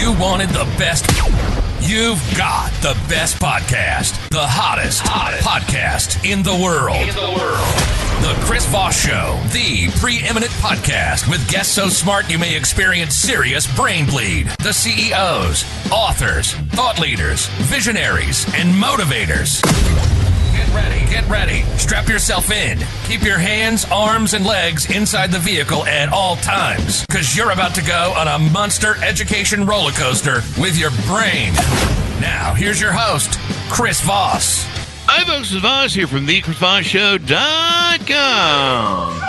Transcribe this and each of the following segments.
you wanted the best, you've got the best podcast. The hottest podcast in the world. The Chris Voss Show, the preeminent podcast with guests so smart you may experience serious brain bleed. The CEOs, authors, thought leaders, visionaries, and motivators. Get ready. Strap yourself in. Keep your hands, arms, and legs inside the vehicle at all times, because you're about to go on a monster education roller coaster with your brain. Now, here's your host, Chris Voss. Hi, folks. It's Voss here from thechrisvossshow.com.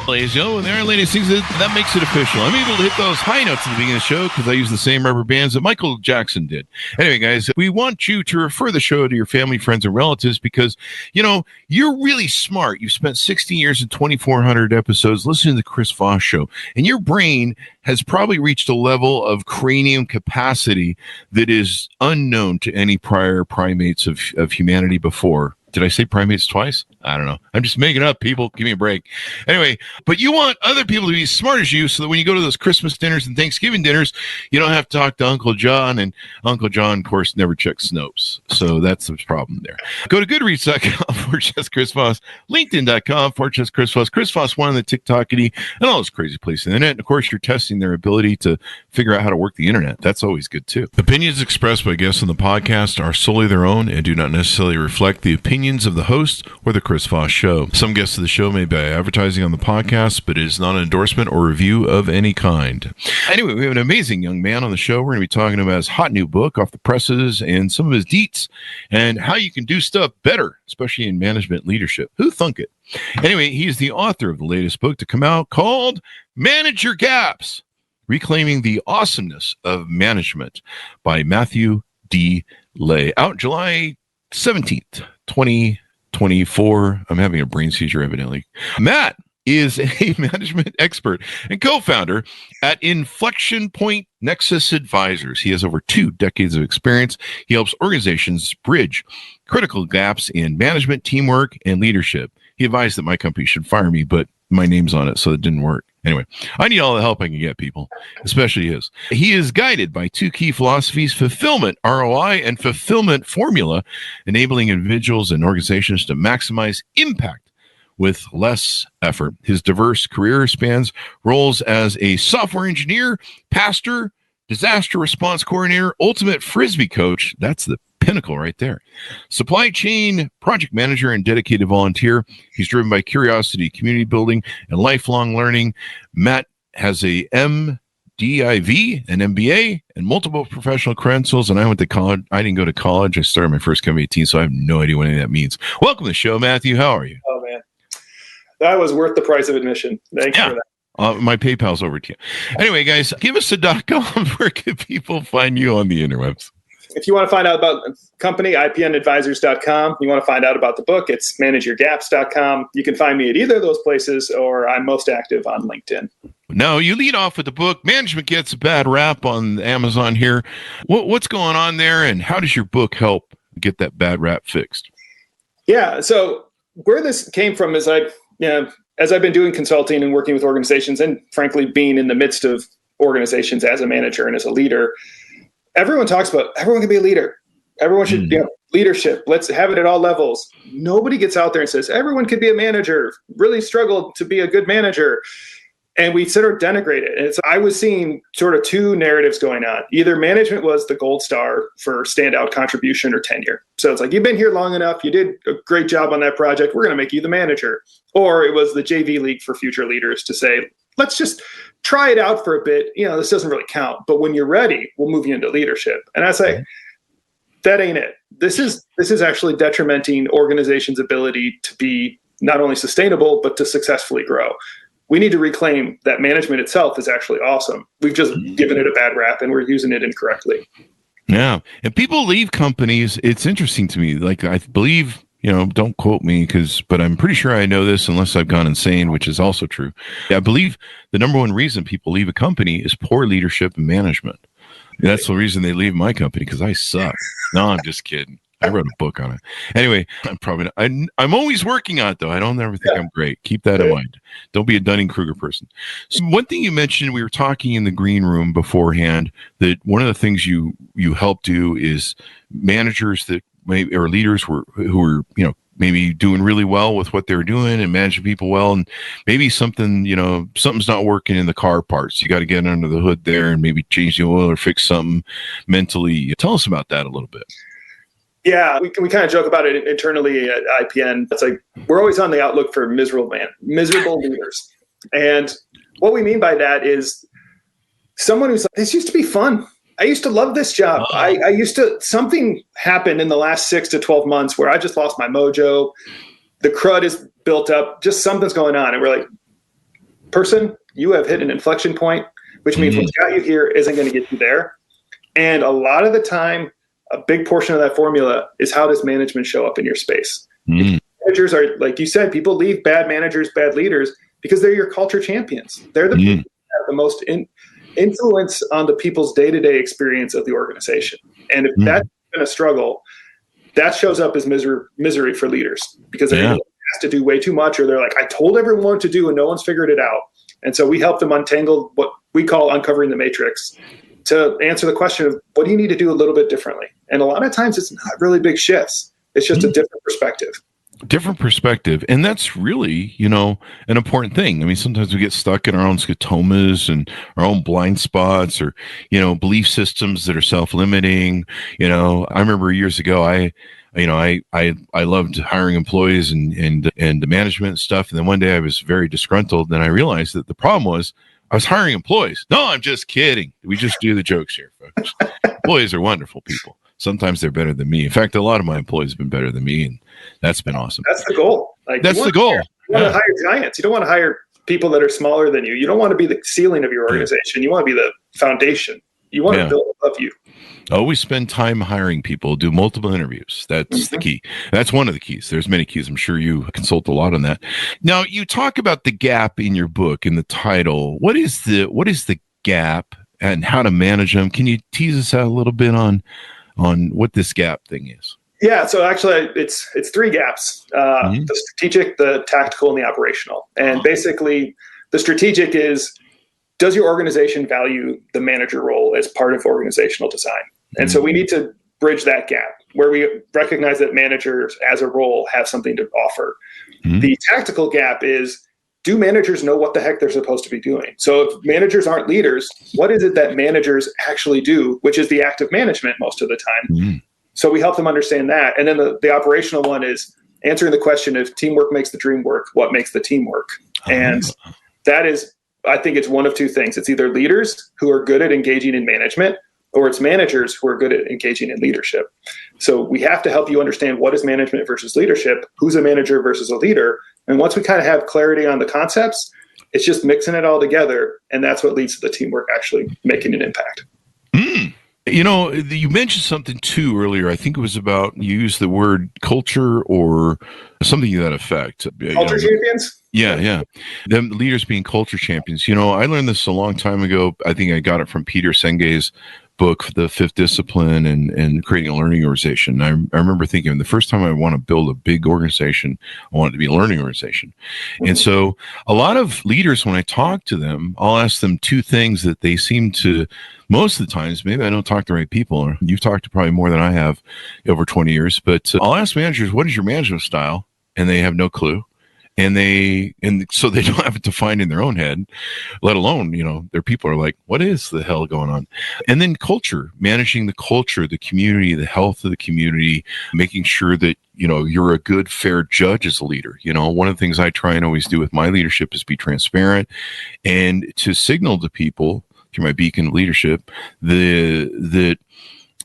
Ladies and gentlemen, there are ladies, things that makes it official. I'm able to hit those high notes at the beginning of the show because I use the same rubber bands that Michael Jackson did. Anyway, guys, we want you to refer the show to your family, friends, and relatives because, you know, you're really smart. You've spent 16 years and 2,400 episodes listening to the Chris Voss Show, and your brain has probably reached a level of cranium capacity that is unknown to any prior primates of humanity before. Did I say primates twice? I don't know. I'm just making it up, people. Give me a break. Anyway, but you want other people to be as smart as you so that when you go to those Christmas dinners and Thanksgiving dinners, you don't have to talk to Uncle John. And Uncle John, of course, never checks Snopes. So that's the problem there. Go to goodreads.com/Chris Chris Voss, LinkedIn.com/Chris Chris Voss, Chris Voss one on the TikTokity, and all those crazy places on the internet. And of course, you're testing their ability to figure out how to work the internet. That's always good, too. Opinions expressed by guests on the podcast are solely their own and do not necessarily reflect the opinions of the host or the Chris Voss Show. Some guests of the show may be advertising on the podcast, but it is not an endorsement or review of any kind. Anyway, we have an amazing young man on the show. We're going to be talking about his hot new book off the presses and some of his deets and how you can do stuff better, especially in management leadership. Who thunk it? Anyway, he's the author of the latest book to come out called Manage Your Gaps, Reclaiming the Awesomeness of Management by Matt Ley. Out July 17th, 2024. I'm having a brain seizure, evidently. Matt is a management expert and co-founder at Inflection Point Nexus Advisors. He has over 2 decades of experience. He helps organizations bridge critical gaps in management, teamwork, and leadership. He advised that my company should fire me, but my name's on it, so it didn't work. Anyway, I need all the help I can get, people, especially his. He is guided by 2 key philosophies: fulfillment, ROI, and fulfillment formula, enabling individuals and organizations to maximize impact with less effort. His diverse career spans roles as a software engineer, pastor, disaster response coordinator, ultimate Frisbee coach. That's the pinnacle right there. Supply chain project manager and dedicated volunteer. He's driven by curiosity, community building, and lifelong learning. Matt has a MDiv, an MBA, and multiple professional credentials. And I went to college. I didn't go to college. I started my first company at 18, so I have no idea what any of that means. Welcome to the show, Matthew. How are you? Oh, man. That was worth the price of admission. Thank you for that. My PayPal's over to you. Anyway, guys, give us a .com. Where can people find you on the interwebs? If you want to find out about the company, ipnadvisors.com. You want to find out about the book, it's manageyourgaps.com. You can find me at either of those places, or I'm most active on LinkedIn. No, you lead off with the book. Management gets a bad rap on Amazon here. What's going on there, and how does your book help get that bad rap fixed? Yeah, so where this came from is as I've been doing consulting and working with organizations, and frankly, being in the midst of organizations as a manager and as a leader, everyone talks about everyone can be a leader. Everyone should leadership. Let's have it at all levels. Nobody gets out there and says, everyone could be a manager, really struggled to be a good manager. And we sort of denigrate it. And I was seeing sort of 2 narratives going on. Either management was the gold star for standout contribution or tenure. So it's like, you've been here long enough. You did a great job on that project. We're going to make you the manager. Or it was the JV League for future leaders to say, let's just try it out for a bit. This doesn't really count. But when you're ready, we'll move you into leadership. And I say, that ain't it. This is actually detrimenting organizations' ability to be not only sustainable, but to successfully grow. We need to reclaim that management itself is actually awesome. We've just given it a bad rap and we're using it incorrectly. Yeah. And people leave companies. It's interesting to me. Like, I believe, don't quote me but I'm pretty sure I know this unless I've gone insane, which is also true. I believe the number one reason people leave a company is poor leadership and management. That's the reason they leave my company, because I suck. No, I'm just kidding. I wrote a book on it. Anyway, I'm probably not, I'm always working on it, though. I don't ever think I'm great. Keep that in mind. Don't be a Dunning-Kruger person. So one thing you mentioned, we were talking in the green room beforehand, that one of the things you help do is managers that maybe, or leaders who are, maybe doing really well with what they're doing and managing people well, and maybe something's not working in the car parts. You got to get under the hood there and maybe change the oil or fix something mentally. Tell us about that a little bit. Yeah, we kind of joke about it internally at IPN. It's like we're always on the outlook for miserable leaders. And what we mean by that is someone who's like, this used to be fun. I used to love this job. Something happened in the last 6 to 12 months where I just lost my mojo. The crud is built up. Just something's going on. And we're like, person, you have hit an inflection point, which means what's got you here isn't going to get you there. And a lot of the time, a big portion of that formula is how does management show up in your space? Managers are, like you said, people leave bad managers, bad leaders, because they're your culture champions. They're the people that have the most influence on the people's day-to-day experience of the organization. And if that's been a struggle, that shows up as misery for leaders, because they're asked to do way too much, or they're like, I told everyone what to do and no one's figured it out. And so we help them untangle what we call uncovering the matrix to answer the question of what do you need to do a little bit differently? And a lot of times it's not really big shifts. It's just a different perspective. And that's really, an important thing. I mean, sometimes we get stuck in our own scotomas and our own blind spots, or, belief systems that are self-limiting. I remember years ago, I loved hiring employees and the management stuff. And then one day I was very disgruntled, and I realized that the problem was I was hiring employees. No, I'm just kidding. We just do the jokes here, folks. Employees are wonderful people. Sometimes they're better than me. In fact, a lot of my employees have been better than me, and that's been awesome. That's the goal. That's the goal. You want to hire giants. You don't want to hire people that are smaller than you. You don't want to be the ceiling of your organization. You want to be the foundation. You want to build above you. Always spend time hiring people. Do multiple interviews. That's the key. That's one of the keys. There's many keys. I'm sure you consult a lot on that. Now, you talk about the gap in your book in the title. What is the gap and how to manage them? Can you tease us out a little bit on what this gap thing is? Yeah, so actually it's 3 gaps, the strategic, the tactical, and the operational. And basically the strategic is, does your organization value the manager role as part of organizational design? And so we need to bridge that gap where we recognize that managers as a role have something to offer. The tactical gap is, do managers know what the heck they're supposed to be doing? So if managers aren't leaders, what is it that managers actually do, which is the active management most of the time? So we help them understand that. And then the operational one is answering the question, if teamwork makes the dream work, what makes the team work? And that is, I think it's one of 2 things. It's either leaders who are good at engaging in management, or it's managers who are good at engaging in leadership. So we have to help you understand what is management versus leadership, who's a manager versus a leader. And once we kind of have clarity on the concepts, it's just mixing it all together. And that's what leads to the teamwork actually making an impact. You mentioned something too earlier. I think it was about, you used the word culture or something to that effect. Culture champions? Yeah. Them leaders being culture champions. I learned this a long time ago. I think I got it from Peter Senge's book, The Fifth Discipline, and creating a learning organization. I remember thinking, the first time I want to build a big organization, I want it to be a learning organization. And so a lot of leaders, when I talk to them, I'll ask them 2 things that they seem to, most of the times, maybe I don't talk to the right people, or you've talked to probably more than I have over 20 years, but I'll ask managers, what is your management style? And they have no clue. And so they don't have it defined in their own head, let alone, their people are like, what is the hell going on? And then culture, managing the culture, the community, the health of the community, making sure that, you're a good, fair judge as a leader. One of the things I try and always do with my leadership is be transparent and to signal to people through my beacon of leadership that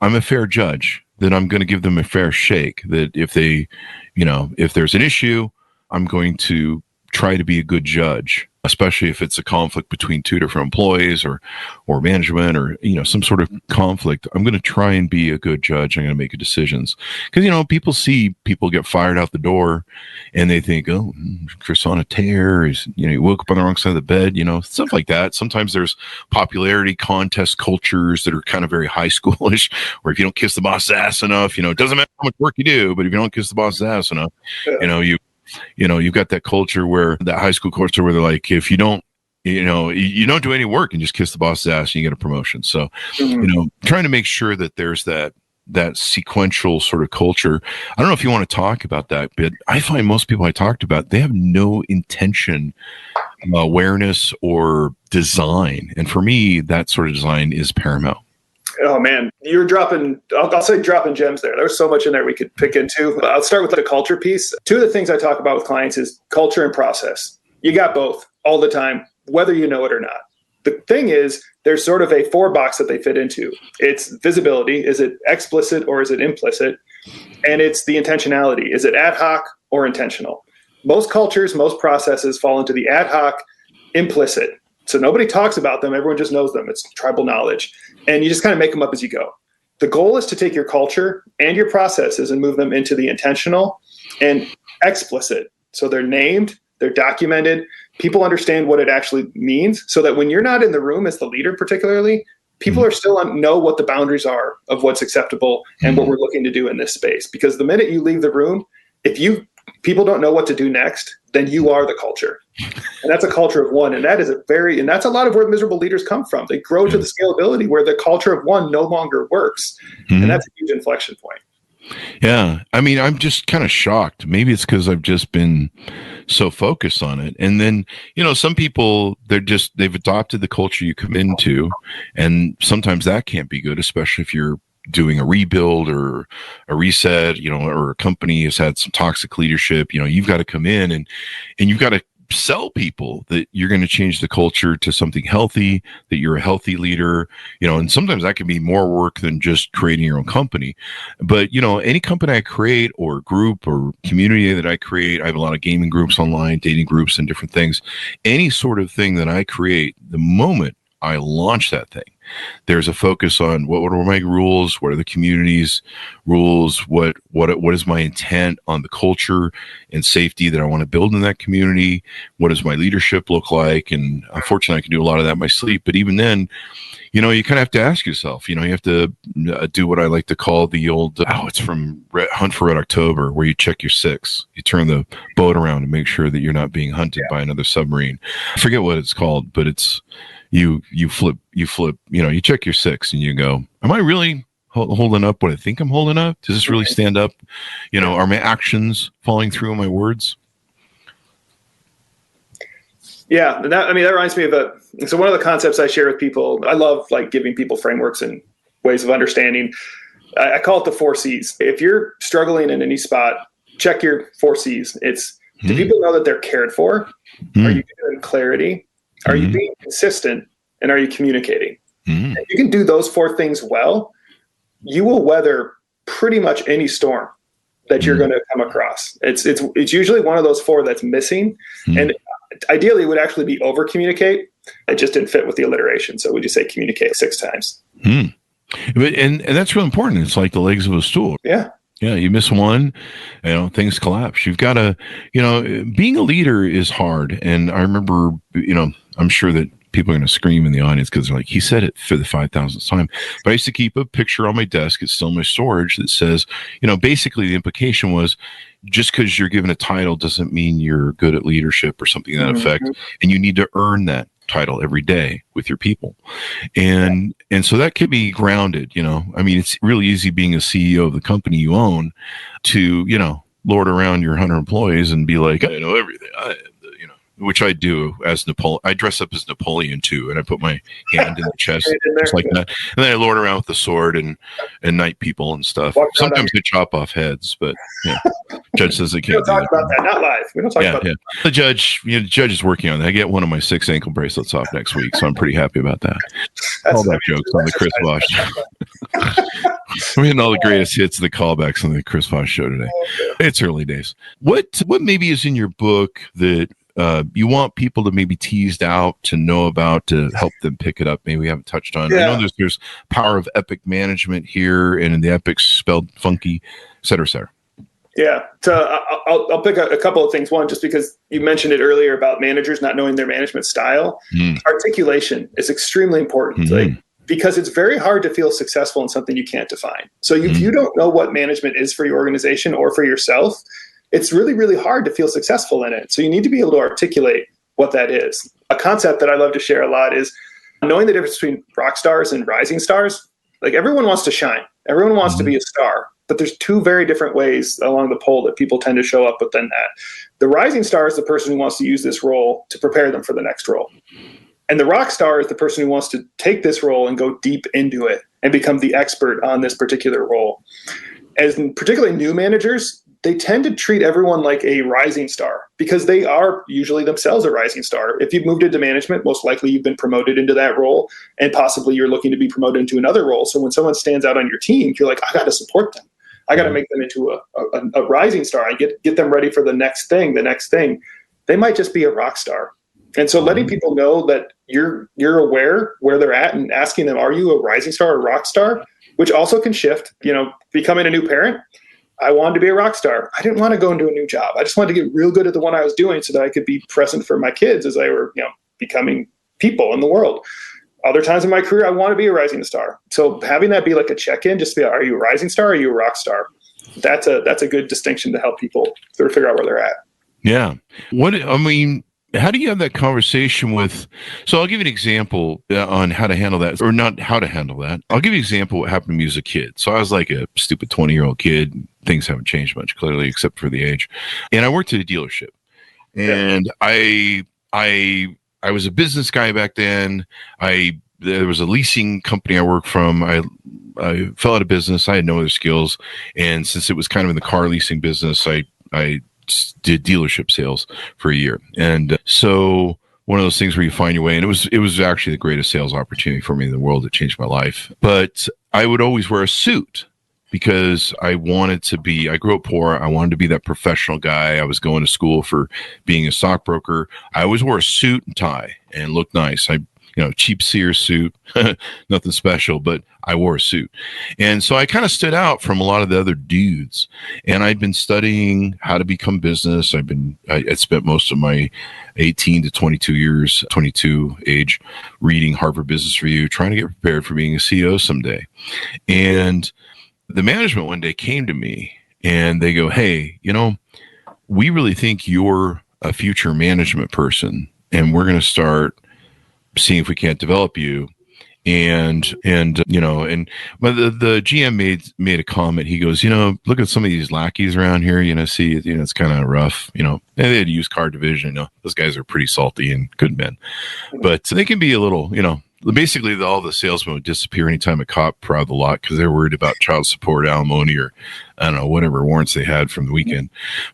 I'm a fair judge, that I'm going to give them a fair shake, that if they, if there's an issue, I'm going to try to be a good judge especially if it's a conflict between two different employees or management or, some sort of conflict. I'm going to try and be a good judge. I'm going to make decisions because, people see people get fired out the door and they think, oh, Chris on a tear. He woke up on the wrong side of the bed, stuff like that. Sometimes there's popularity contest cultures that are kind of very high schoolish, where if you don't kiss the boss's ass enough, it doesn't matter how much work you do, but if you don't kiss the boss's ass enough, you've got that culture where that high school culture where they're like, if you don't, you don't do any work and just kiss the boss's ass and you get a promotion. So, trying to make sure that there's that sequential sort of culture. I don't know if you want to talk about that, but I find most people I talked about, they have no intention, awareness, or design. And for me, that sort of design is paramount. Oh man, you're dropping, I'll say dropping gems there. There's so much in there we could pick into. I'll start with the culture piece. Two of the things I talk about with clients is culture and process. You got both all the time, whether you know it or not. The thing is, there's sort of a 4-box that they fit into. It's visibility. Is it explicit or is it implicit? And it's the intentionality. Is it ad hoc or intentional? Most cultures, most processes fall into the ad hoc, implicit. So nobody talks about them. Everyone just knows them. It's tribal knowledge. And you just kind of make them up as you go. The goal is to take your culture and your processes and move them into the intentional and explicit. So they're named, they're documented. People understand what it actually means so that when you're not in the room as the leader particularly, people are still know what the boundaries are of what's acceptable and what we're looking to do in this space. Because the minute you leave the room, if people don't know what to do next, then you are the culture. And that's a culture of one. And that is and that's a lot of where miserable leaders come from. They grow to the scalability where the culture of one no longer works. And that's a huge inflection point. Yeah. I mean, I'm just kind of shocked. Maybe it's because I've just been so focused on it. And then, some people, they've adopted the culture you come into. And sometimes that can't be good, especially if you're doing a rebuild or a reset, or a company has had some toxic leadership. You've got to come in and you've got to sell people that you're going to change the culture to something healthy, that you're a healthy leader, and sometimes that can be more work than just creating your own company. But, any company I create or group or community that I create, I have a lot of gaming groups online, dating groups and different things. Any sort of thing that I create, the moment I launch that thing, there's a focus on what are my rules, what are the community's rules, what is my intent on the culture and safety that I want to build in that community, what does my leadership look like? And unfortunately, I can do a lot of that in my sleep. But even then, you kind of have to ask yourself, you have to do what I like to call the old, it's from Hunt for Red October, where you check your 6. You turn the boat around and make sure that you're not being hunted by another submarine. I forget what it's called, but it's, you flip, you check your 6 and you go, am I really holding up what I think I'm holding up? Does this really stand up? Are my actions following through on my words? Yeah. And that reminds me of so one of the concepts I share with people, I love giving people frameworks and ways of understanding. I call it the 4 C's. If you're struggling in any spot, check your 4 C's. It's, do people know that they're cared for? Are you giving clarity? Are you being consistent? And are you communicating? If you can do those 4 things well, you will weather pretty much any storm that you're going to come across. It's usually one of those 4 that's missing. And ideally, it would actually be over communicate. It just didn't fit with the alliteration. So we just say communicate 6 times. But and that's really important. It's like the legs of a stool. Yeah. Yeah, you miss one, things collapse. You've got to, being a leader is hard. And I remember, I'm sure that people are going to scream in the audience because they're like, he said it for the 5,000th time. But I used to keep a picture on my desk. It's still in my storage that says, basically the implication was just because you're given a title doesn't mean you're good at leadership or something to that effect. And you need to earn that title every day with your people. And so that could be grounded, it's really easy being a CEO of the company you own to, lord around your 100 employees and be like, I know everything. Which I do as Napoleon. I dress up as Napoleon too, and I put my hand in the chest just like that. And then I lord around with the sword and knight people and stuff. Sometimes I chop off heads, but judge says they can't. We don't talk about that. Not live. We don't talk about that. The judge is working on that. I get one of my 6 ankle bracelets off next week, so I'm pretty happy about that. All that jokes on the Chris Voss show. We're hitting all the greatest hits of the callbacks on the Chris Voss show today. It's early days. What maybe is in your book that you want people to maybe teased out to know about to help them pick it up. Maybe we haven't touched on. I know there's power of epic management here, and in the epic spelled funky, et cetera, et cetera. Yeah. So I'll pick a couple of things. One, just because you mentioned it earlier about managers not knowing their management style, articulation is extremely important. Like, because it's very hard to feel successful in something you can't define. So if you don't know what management is for your organization or for yourself, it's really, really hard to feel successful in it. So you need to be able to articulate what that is. A concept that I love to share a lot is knowing the difference between rock stars and rising stars. Like, everyone wants to shine. Everyone wants to be a star. But there's two very different ways along the pole that people tend to show up within that. The rising star is the person who wants to use this role to prepare them for the next role. And the rock star is the person who wants to take this role and go deep into it and become the expert on this particular role. As particularly new managers, they tend to treat everyone like a rising star because they are usually themselves a rising star. If you've moved into management, most likely you've been promoted into that role, and possibly you're looking to be promoted into another role. So when someone stands out on your team, you're like, I got to support them. I got to make them into a rising star. I get them ready for the next thing. They might just be a rock star. And so letting people know that you're aware where they're at and asking them, are you a rising star or a rock star? Which also can shift, becoming a new parent. I wanted to be a rock star. I didn't want to go into a new job. I just wanted to get real good at the one I was doing so that I could be present for my kids as they were, becoming people in the world. Other times in my career, I want to be a rising star. So having that be like a check-in, just be, are you a rising star or are you a rock star? That's a good distinction to help people sort of figure out where they're at. Yeah. How do you have that conversation with, so I'll give you an example on how to handle that, or not how to handle that. I'll give you an example of what happened to me as a kid. So I was like a stupid 20-year-old kid. Things haven't changed much, clearly, except for the age. And I worked at a dealership. And I was a business guy back then. There was a leasing company I worked from. I fell out of business. I had no other skills. And since it was kind of in the car leasing business, I did dealership sales for a year. And so one of those things where you find your way, and it was actually the greatest sales opportunity for me in the world. It changed my life. But I would always wear a suit because I grew up poor. I wanted to be that professional guy. I was going to school for being a stockbroker. I always wore a suit and tie and looked nice. Cheap Sears suit, nothing special, but I wore a suit. And so I kind of stood out from a lot of the other dudes. And I'd been studying how to become business. I spent most of my 18 to 22 age, reading Harvard Business Review, trying to get prepared for being a CEO someday. And the management one day came to me and they go, hey, we really think you're a future management person, and we're going to start seeing if we can't develop you. But the GM made a comment. He goes, look at some of these lackeys around here, see, it's kind of rough, and they had a used car division. Those guys are pretty salty and good men, but they can be a little, basically all the salesmen would disappear anytime a cop prowled the lot because they're worried about child support, alimony, or I don't know, whatever warrants they had from the weekend.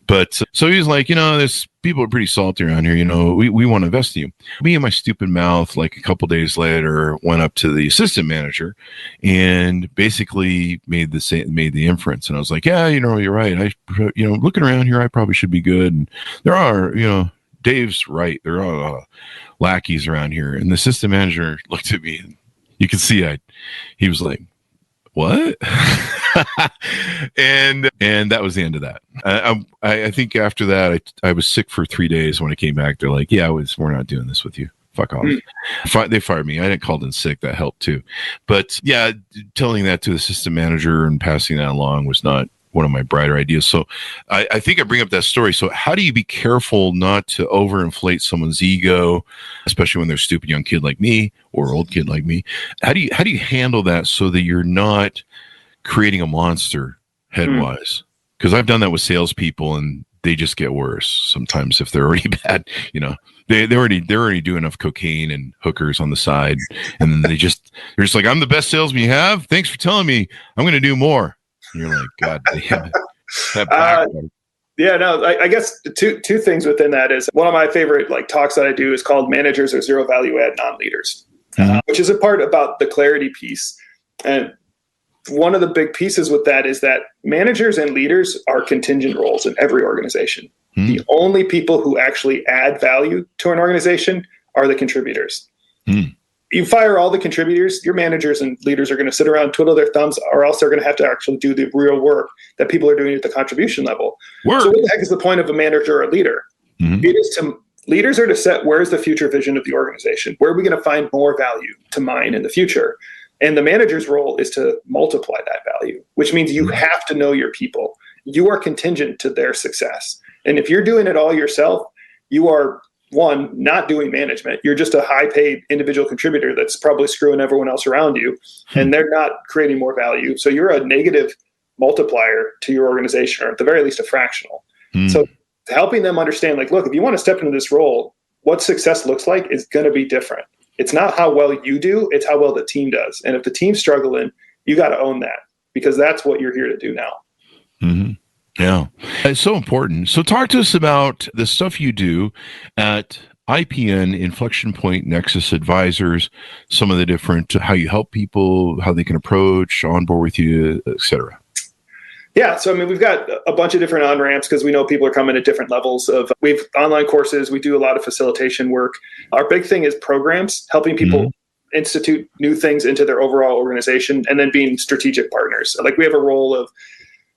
But so he was like, this people are pretty salty around here. We want to invest in you. Me and my stupid mouth, like a couple days later, went up to the assistant manager and basically made the inference. And I was like, yeah, you're right. Looking around here, I probably should be good. And there are, Dave's right. There are lackeys around here. And the assistant manager looked at me and you can see he was like, what? and that was the end of that. I think after that, I was sick for 3 days. When I came back, they're like, yeah, we're not doing this with you. Fuck off. They fired me. I didn't call in sick. That helped too. But yeah, telling that to the assistant manager and passing that along was not one of my brighter ideas. So I think I bring up that story. So how do you be careful not to overinflate someone's ego, especially when they're a stupid young kid like me or old kid like me? How do you handle that so that you're not creating a monster headwise? Because I've done that with salespeople and they just get worse sometimes if they're already bad. They're already doing enough cocaine and hookers on the side, and then they're just like, I'm the best salesman you have. Thanks for telling me. I'm going to do more. And you're like, God damn it. I guess two things within that is one of my favorite talks that I do is called Managers Are Zero Value Add Non-Leaders, which is a part about the clarity piece. And one of the big pieces with that is that managers and leaders are contingent roles in every organization. The only people who actually add value to an organization are the contributors. You fire all the contributors, your managers and leaders are going to sit around, twiddle their thumbs, or else they're going to have to actually do the real work that people are doing at the contribution level. So what the heck is the point of a manager or a leader? Leaders are to set where's the future vision of the organization. Where are we going to find more value to mine in the future? And the manager's role is to multiply that value, which means you have to know your people. You are contingent to their success. And if you're doing it all yourself, you are, one, not doing management. You're just a high-paid individual contributor that's probably screwing everyone else around you, and they're not creating more value. So you're a negative multiplier to your organization, or at the very least a fractional. So helping them understand, like, look, if you want to step into this role, what success looks like is going to be different. It's not how well you do, it's how well the team does. And if the team's struggling, you got to own that, because that's what you're here to do now. Yeah, it's so important. So talk to us about the stuff you do at IPN, Inflection Point Nexus Advisors, some of the different, how you help people, how they can approach, onboard with you, et cetera. Yeah, so I mean, we've got a bunch of different on-ramps because we know people are coming at different levels of, we've online courses, we do a lot of facilitation work. Our big thing is programs, helping people institute new things into their overall organization, and then being strategic partners. Like, we have a role of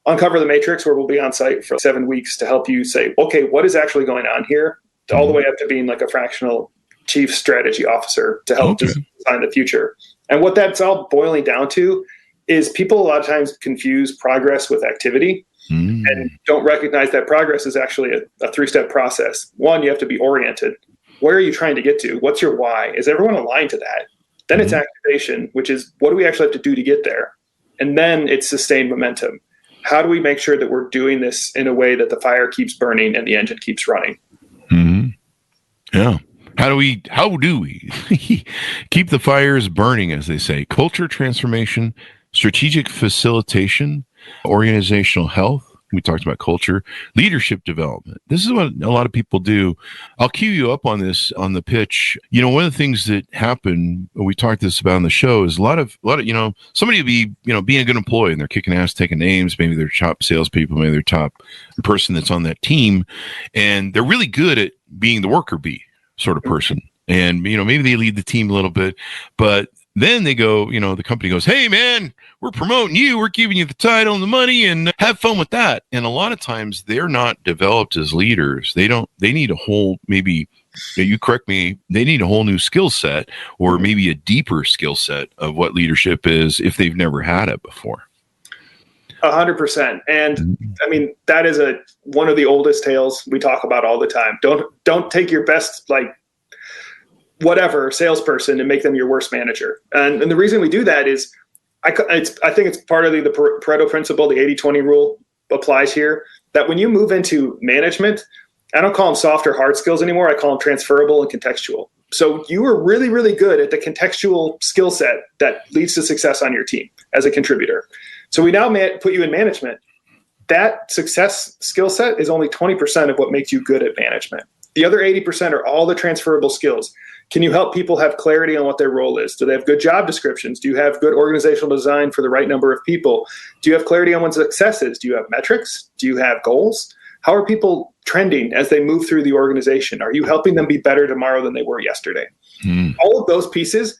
Uncover the Matrix, where we'll be on site for 7 weeks to help you say, okay, what is actually going on here? All the way up to being like a fractional chief strategy officer to help design the future. And what that's all boiling down to is people a lot of times confuse progress with activity and don't recognize that progress is actually a 3-step process. One, you have to be oriented. Where are you trying to get to? What's your why? Is everyone aligned to that? Then it's activation, which is, what do we actually have to do to get there? And then it's sustained momentum. How do we make sure that we're doing this in a way that the fire keeps burning and the engine keeps running? Yeah. How do we keep the fires burning, as they say? Culture transformation, strategic facilitation, organizational health. We talked about culture, leadership development. This is what a lot of people do. I'll cue you up on this on the pitch. You know, one of the things that happen, we talked this about on the show, is a lot of, somebody will be, being a good employee and they're kicking ass, taking names. Maybe they're top salespeople, maybe they're top person that's on that team, and they're really good at being the worker bee sort of person. And, maybe they lead the team a little bit, but then they go, the company goes, hey man, we're promoting you. We're giving you the title and the money, and have fun with that. And a lot of times they're not developed as leaders. They need a whole, maybe you correct me, they need a whole new skill set, or maybe a deeper skill set of what leadership is if they've never had it before. 100%. And I mean, that is one of the oldest tales we talk about all the time. Don't take your best, whatever salesperson and make them your worst manager. And the reason we do that is I think it's part of the Pareto principle, the 80-20 rule applies here, that when you move into management, I don't call them soft or hard skills anymore. I call them transferable and contextual. So you are really, really good at the contextual skill set that leads to success on your team as a contributor. So we now put you in management. That success skill set is only 20% of what makes you good at management. The other 80% are all the transferable skills. Can you help people have clarity on what their role is? Do they have good job descriptions? Do you have good organizational design for the right number of people? Do you have clarity on what success is? Do you have metrics? Do you have goals? How are people trending as they move through the organization? Are you helping them be better tomorrow than they were yesterday? All of those pieces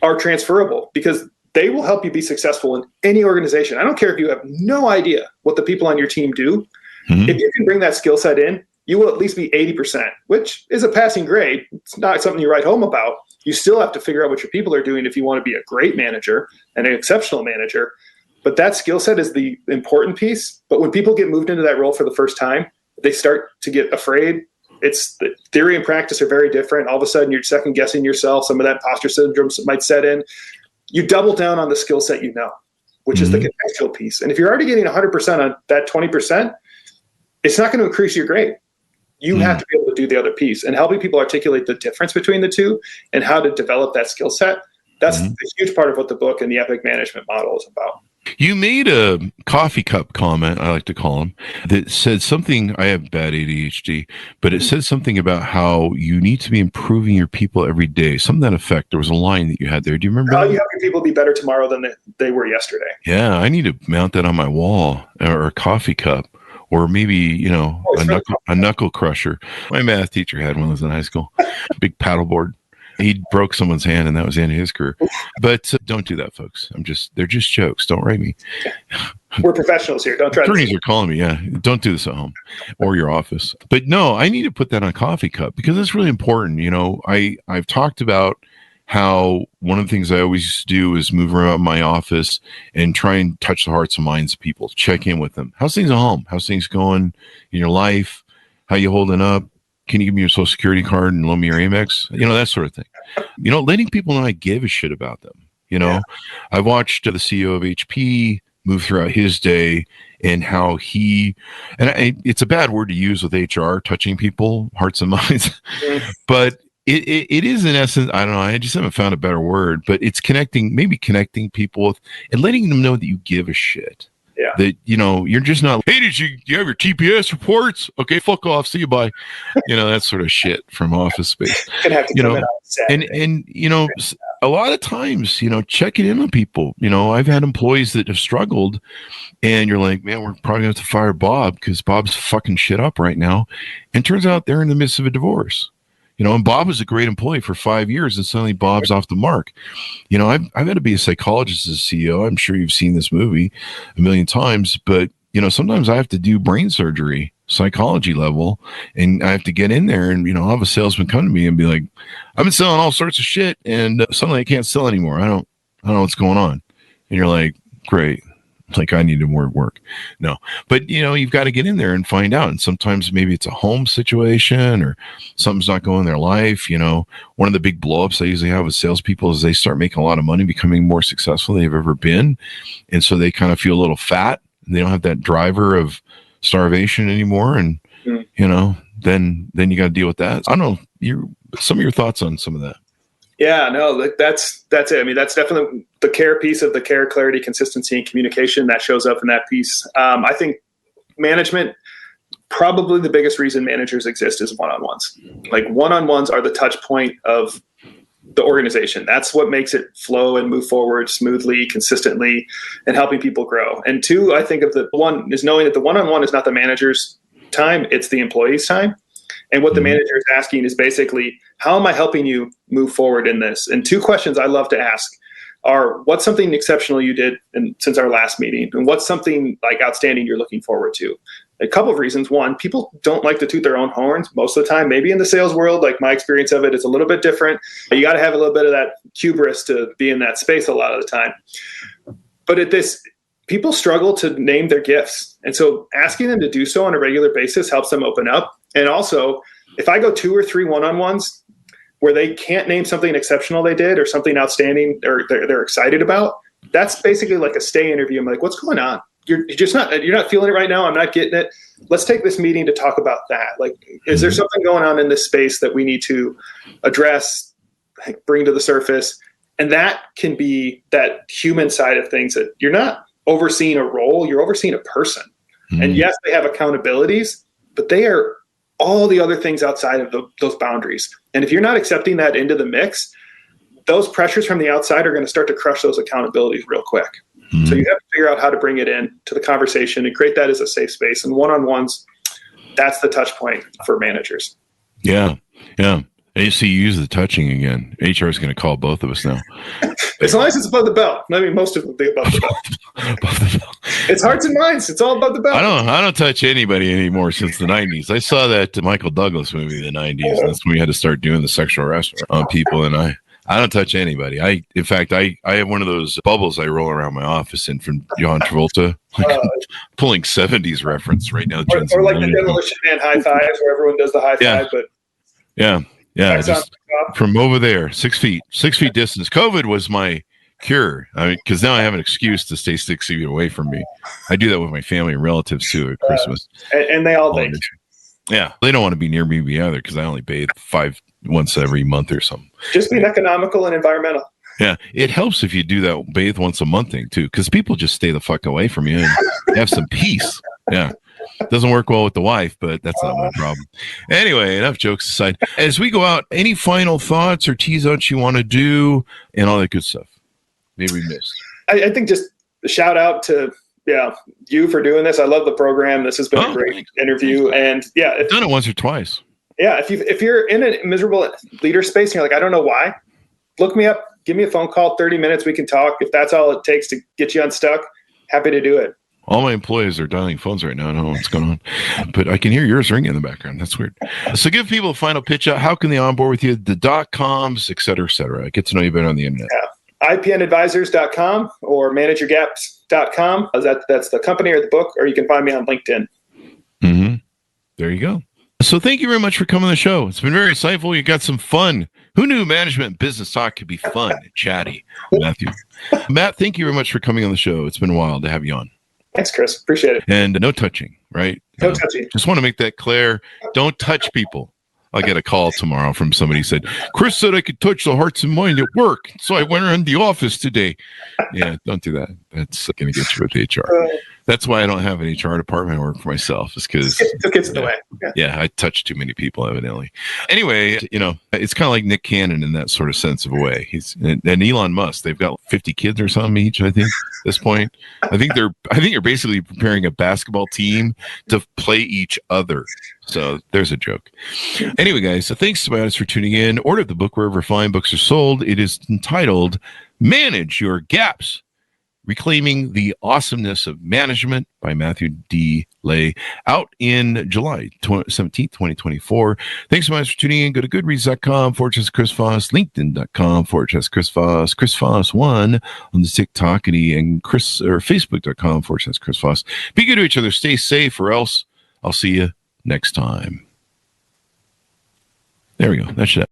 are transferable because they will help you be successful in any organization. I don't care if you have no idea what the people on your team do. If you can bring that skill set in, you will at least be 80%, which is a passing grade. It's not something you write home about. You still have to figure out what your people are doing if you want to be a great manager and an exceptional manager. But that skill set is the important piece. But when people get moved into that role for the first time, they start to get afraid. It's the theory and practice are very different. All of a sudden, you're second guessing yourself. Some of that imposter syndrome might set in. You double down on the skill set which is the contextual piece. And if you're already getting 100% on that 20%, it's not going to increase your grade. You have to be able to do the other piece, and helping people articulate the difference between the two and how to develop that skill set. That's a huge part of what the book and the Epic Management Model is about. You made a coffee cup comment, I like to call them, that said something, I have bad ADHD, but it said something about how you need to be improving your people every day. Something to that effect. There was a line that you had there. Do you remember How that? you helping people be better tomorrow than they were yesterday. Yeah, I need to mount that on my wall, or a coffee cup. or maybe, a knuckle crusher. My math teacher had one of those in high school, big paddleboard. He broke someone's hand, and that was the end of his career. But don't do that, folks. They're just jokes. Don't write me. We're professionals here. Don't try. Attorneys are calling me. Yeah, don't do this at home or your office. But no, I need to put that on a coffee cup because it's really important. I've talked about how one of the things I always used to do is move around my office and try and touch the hearts and minds of people, check in with them. How's things at home? How's things going in your life? How you holding up? Can you give me your social security card and loan me your Amex? That sort of thing. Letting people know I give a shit about them. I watched the CEO of HP move throughout his day and how it's a bad word to use with HR, touching people, hearts and minds, but it is in essence, I don't know, I just haven't found a better word, but it's connecting people with, and letting them know that you give a shit. Yeah. That, you're just not, hey, do you have your TPS reports? Okay, fuck off. See you, bye. That sort of shit from Office Space. And a lot of times, checking in on people, I've had employees that have struggled and you're like, man, we're probably going to have to fire Bob because Bob's fucking shit up right now. And turns out they're in the midst of a divorce. And Bob was a great employee for 5 years, and suddenly Bob's off the mark. I've had to be a psychologist as a CEO. I'm sure you've seen this movie a million times, but sometimes I have to do brain surgery, psychology level, and I have to get in there and I'll have a salesman come to me and be like, I've been selling all sorts of shit, and suddenly I can't sell anymore. I don't know what's going on. And you're like, great. Like, I need more work. No, but you've got to get in there and find out. And sometimes maybe it's a home situation or something's not going in their life. One of the big blowups I usually have with salespeople is they start making a lot of money, becoming more successful than they've ever been. And so they kind of feel a little fat. And they don't have that driver of starvation anymore. And, then you got to deal with that. I don't know, some of your thoughts on some of that. Yeah, no, that's it. I mean, that's definitely the care piece of the care, clarity, consistency, and communication that shows up in that piece. I think management, probably the biggest reason managers exist is one-on-ones. Like, one-on-ones are the touch point of the organization. That's what makes it flow and move forward smoothly, consistently, and helping people grow. And two, I think of the one is knowing that the one-on-one is not the manager's time, it's the employee's time. And what the manager is asking is basically, how am I helping you move forward in this? And two questions I love to ask are, what's something exceptional you did since our last meeting? And what's something like outstanding you're looking forward to? A couple of reasons. One, people don't like to toot their own horns most of the time. Maybe in the sales world, like my experience of it is a little bit different. You got to have a little bit of that hubris to be in that space a lot of the time. But people struggle to name their gifts. And so asking them to do so on a regular basis helps them open up. And also, if I go 2 or 3 one-on-ones where they can't name something exceptional they did or something outstanding or they're excited about, that's basically like a stay interview. I'm like, what's going on? You're not feeling it right now. I'm not getting it. Let's take this meeting to talk about that. Like, is there something going on in this space that we need to address, bring to the surface? And that can be that human side of things, that you're not overseeing a role, you're overseeing a person. And yes, they have accountabilities, but they are all the other things outside of those boundaries. And if you're not accepting that into the mix, those pressures from the outside are going to start to crush those accountabilities real quick. So you have to figure out how to bring it in to the conversation and create that as a safe space. And one-on-ones, that's the touch point for managers. Yeah. Yeah. I see you use the touching again. HR is going to call both of us now. As long as it's above the belt. I mean, most of them will be above the belt. Above the belt. It's hearts and minds. It's all above the belt. I don't touch anybody anymore since the 90s. I saw that Michael Douglas movie in the 90s. And that's when we had to start doing the sexual harassment on people. And I don't touch anybody. In fact, I have one of those bubbles I roll around my office in from John Travolta. Like, pulling 70s reference right now. Or like the Demolition Man high five, where everyone does the high five. But yeah, just from over there, 6 feet distance. COVID was my cure. Because now I have an excuse to stay 6 feet away from me. I do that with my family and relatives too at Christmas. And they all think. Yeah, they don't want to be near me either because I only bathe once every month or something. Just being economical and environmental. Yeah, it helps if you do that bathe once a month thing too, because people just stay the fuck away from you and have some peace. Yeah. Doesn't work well with the wife, but that's not my problem. Anyway, enough jokes aside. As we go out, any final thoughts or tease outs you want to do and all that good stuff? Maybe we missed. I think just a shout out to you for doing this. I love the program. This has been a great interview. And I've done it once or twice. Yeah. If you're in a miserable leader space and you're like, I don't know why, look me up, give me a phone call, 30 minutes. We can talk. If that's all it takes to get you unstuck, happy to do it. All my employees are dialing phones right now. I don't know what's going on, but I can hear yours ringing in the background. That's weird. So give people a final pitch out. How can they onboard with you? The .coms, et cetera, et cetera. Get to know you better on the internet. Yeah. IPNadvisors.com or manageyourgaps.com. That's the company or the book, or you can find me on LinkedIn. Mm-hmm. There you go. So thank you very much for coming on the show. It's been very insightful. You got some fun. Who knew management and business talk could be fun and chatty, Matthew? Matt, thank you very much for coming on the show. It's been wild to have you on. Thanks, Chris. Appreciate it. And no touching, right? No touching. Just want to make that clear. Don't touch people. I'll get a call tomorrow from somebody who said, Chris said I could touch the hearts and mind at work, so I went around the office today. Yeah, don't do that. That's going to get you with HR. That's why I don't have an HR department. I work for myself. Is because it gets in the way. Yeah, I touch too many people, evidently. Anyway, it's kind of like Nick Cannon in that sort of sense of a way. And Elon Musk. They've got 50 kids or something each. I think at this point. I think they're basically preparing a basketball team to play each other. So there's a joke. Anyway, guys, so thanks to my audience for tuning in. Order the book wherever fine books are sold. It is entitled Manage Your Gaps, Reclaiming the Awesomeness of Management by Matthew D. Ley, out in July 17th, 2024. Thanks so much for tuning in. Go to goodreads.com/Chris Voss, linkedin.com/Chris Voss, Chris Voss1 on the TikTok and Facebook.com/Chris Voss. Be good to each other. Stay safe, or else I'll see you next time. There we go. That should